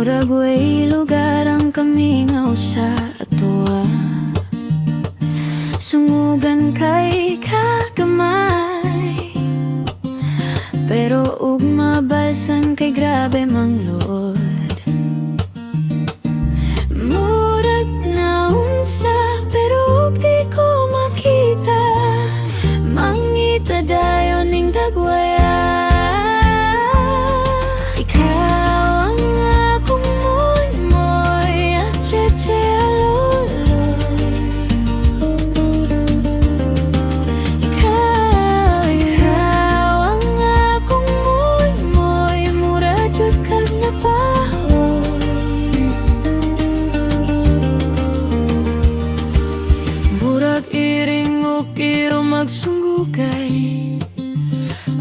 Murag way lugar ang kamingaw sa atoa. Sungugan kay kagamay, pero ug mabalsan kay grabe manglod. Murag na unsa pero ug di ko makita, mangita dayon ning dagwaya. Magsunggukay,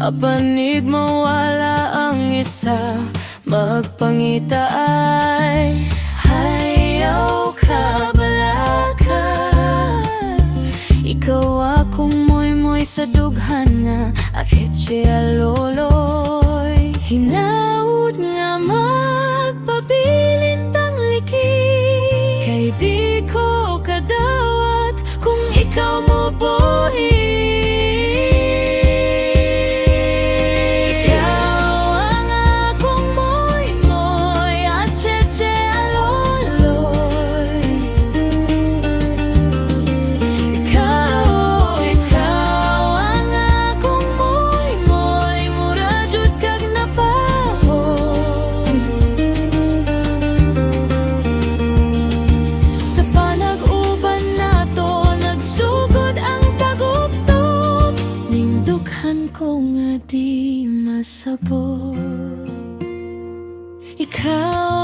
apanig mawala ang isa, magpangita ay hayaw ka balaka. Ikaw akong moy-moy sa dughana, akit siya loloy. Hinaut nga magpabilin tang liki, kay di ko kadawat kung ikaw mo buhi. Ko nga di masabot, ikaw